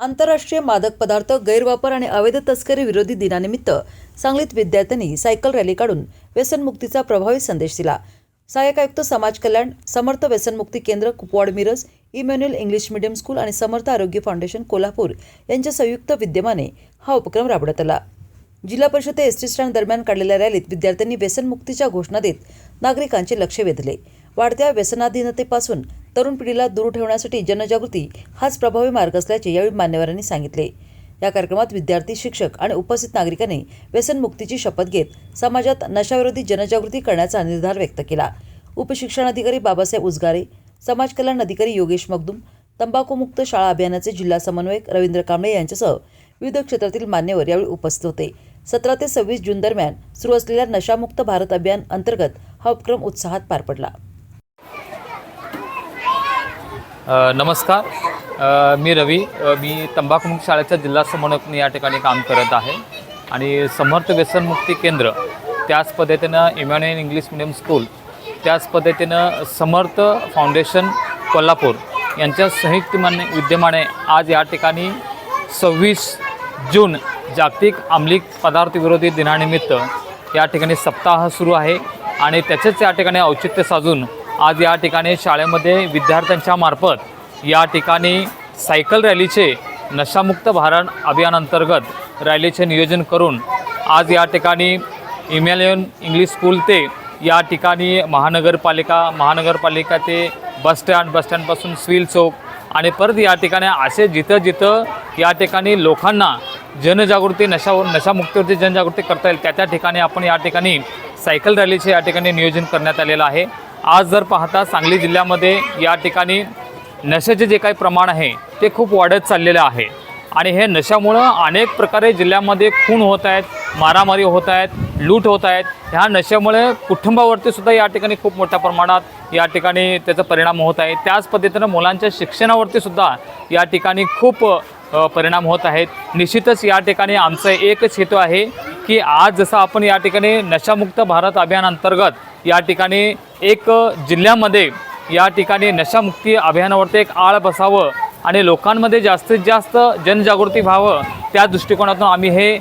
आंतरराष्ट्रीय मादक पदार्थ गैरवापर आणि अवैध तस्करी विरोधी दिनानिमित्त सांगलीत विद्यार्थ्यांनी सायकल रॅली काढून व्यसनमुक्तीचा प्रभावी संदेश दिला। सहाय्यक आयुक्त समाज कल्याण, समर्थ व्यसनमुक्ती केंद्र Kupwad Miraj, Emmanuel English medium school आणि समर्थ आरोग्य फाउंडेशन कोल्हापूर यांच्या संयुक्त विद्यमाने हा उपक्रम राबवण्यात आला। जिल्हा परिषद ते एसटी स्टँड दरम्यान काढलेल्या रॅलीत विद्यार्थ्यांनी व्यसनमुक्तीच्या घोषणा देत नागरिकांचे लक्ष वेधले। वाढत्या व्यसनाधीनतेपासून तरुण पिढीला दूर ठेवण्यासाठी जनजागृती हाच प्रभावी मार्ग असल्याचे यावेळी मान्यवरांनी सांगितले। या कार्यक्रमात विद्यार्थी, शिक्षक आणि उपस्थित नागरिकांनी व्यसनमुक्तीची शपथ घेत समाजात नशाविरोधी जनजागृती करण्याचा निर्धार व्यक्त केला। उपशिक्षणाधिकारी बाबासाहेब उजगारे, समाज कल्याण अधिकारी योगेश मगदूम, तंबाखूमुक्त शाळा अभियानाचे जिल्हा समन्वयक रवींद्र कांबळे यांच्यासह विविध क्षेत्रातील मान्यवर यावेळी उपस्थित होते। 17 ते 26 जून दरम्यान सुरू असलेल्या नशामुक्त भारत अभियान अंतर्गत हा उपक्रम उत्साहात पार पडला। नमस्कार, मी रवी, मी तंबाखूमुक्त शाळेच्या जिल्हा समन्वयक या ठिकाणी काम करत आहे आणि समर्थ व्यसनमुक्ती केंद्र, त्याच पद्धतीनं इमॅन्युअल इंग्लिश मीडियम स्कूल, त्याच पद्धतीनं समर्थ फाउंडेशन कोल्हापूर यांच्या संयुक्त विद्यमाने आज या ठिकाणी 26 जून जागतिक अंमली पदार्थ विरोधी दिनानिमित्त या ठिकाणी सप्ताह सुरू आहे आणि त्याचेच या ठिकाणी औचित्य साधून आज या ठिकाणी शाळेमध्ये विद्यार्थ्यांच्या मार्फत या ठिकाणी सायकल रॅलीचे नशामुक्त भारत अभियान अंतर्गत रॅलीचे नियोजन करून आज या ठिकाणी इमॅन्युअल इंग्लिश स्कूल ते या ठिकाणी महानगरपालिका ते बसस्टँडपासून सिव्हिल चौक आणि परत या ठिकाणी असे जिथं या ठिकाणी लोकांना जनजागृती नशामुक्तीवरती जनजागृती करता येईल त्या ठिकाणी आपण या ठिकाणी सायकल रॅलीचे या ठिकाणी नियोजन करण्यात आलेलं आहे। आज जर पाहता सांगली जिल्ह्यामध्ये या ठिकाणी नशेचे जे काही प्रमाण आहे ते खूप वाढत चाललेलं आहे आणि हे नशामुळं अनेक प्रकारे जिल्ह्यामध्ये खून होत आहेत, मारामारी होत आहेत, लूट होत आहेत। ह्या नशेमुळे कुटुंबावरती सुद्धा या ठिकाणी खूप मोठ्या प्रमाणात या ठिकाणी त्याचा परिणाम होत आहे। त्याच पद्धतीनं मुलांच्या शिक्षणावरती सुद्धा या ठिकाणी खूप परिणाम होत आहेत। निश्चितच या ठिकाणी आमचा एकच हेतू आहे की आज जसं आपण या ठिकाणी नशामुक्त भारत अभियान अंतर्गत या ठिकाणी एक जिल्ह्यामध्ये या ठिकाणी नशामुक्ती अभियानावरती एक आळ बसावं आणि लोकांमध्ये जास्तीत जास्त जनजागृती व्हावं, त्या दृष्टिकोनातून आम्ही हे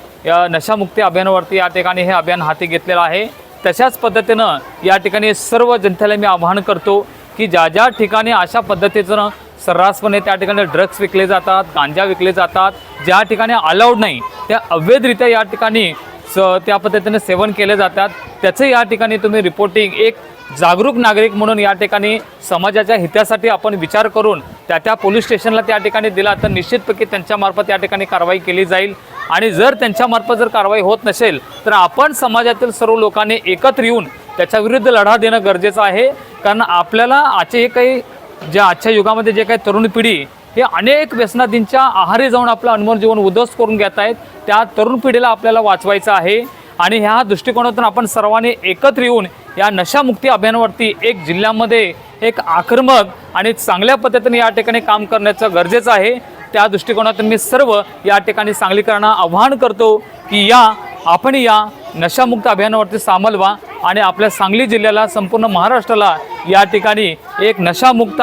नशामुक्ती अभियानावरती या ठिकाणी हे अभियान हाती घेतलेलं आहे। तशाच पद्धतीनं या ठिकाणी सर्व जनतेला मी आवाहन करतो की ज्या ठिकाणी अशा पद्धतीचं सर्रासपणे त्या ठिकाणी ड्रग्स विकले जातात, गांजा विकले जातात, ज्या ठिकाणी अलाउड नाही त्या अवैधरित्या या ठिकाणी त्या पद्धतीने सेवन केले जातात, त्याचं या ठिकाणी तुम्ही रिपोर्टिंग एक जागरूक नागरिक म्हणून या ठिकाणी समाजाच्या हितासाठी आपण विचार करून त्या पोलीस स्टेशनला त्या ठिकाणी दिला तर निश्चितपणे त्यांच्यामार्फत या ठिकाणी कारवाई केली जाईल आणि जर त्यांच्यामार्फत जर कारवाई होत नसेल तर आपण समाजातील सर्व लोकांनी एकत्र येऊन त्याच्याविरुद्ध लढा देणं गरजेचं आहे। कारण आपल्याला आजच्या युगामध्ये जे काही तरुण पिढी हे अनेक व्यसनाधींच्या आहारी जाऊन आपलं अनमोल जीवन उद्ध्वस्त करून घेत आहेत, त्या तरुण पिढीला आपल्याला वाचवायचं आहे आणि ह्या दृष्टिकोनातून आपण सर्वांनी एकत्र येऊन या नशामुक्ती अभियानावरती एक जिल्ह्यामध्ये एक आक्रमक आणि चांगल्या पद्धतीने या ठिकाणी काम करण्याचं गरजेचं आहे। त्या दृष्टिकोनातून मी सर्व या ठिकाणी सांगलीकरांना आवाहन करतो की आपण या नशामुक्त अभियानावरती सामील व्हा आणि आपल्या सांगली जिल्ह्याला, संपूर्ण महाराष्ट्राला या ठिकाणी एक नशामुक्त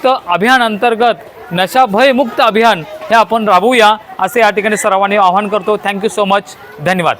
अभियान अंतर्गत नशाभयमुक्त अभियान हे आपण राबवूया असे या ठिकाणी सर्वांनी आवाहन करतो। थँक्यू सो मच, धन्यवाद।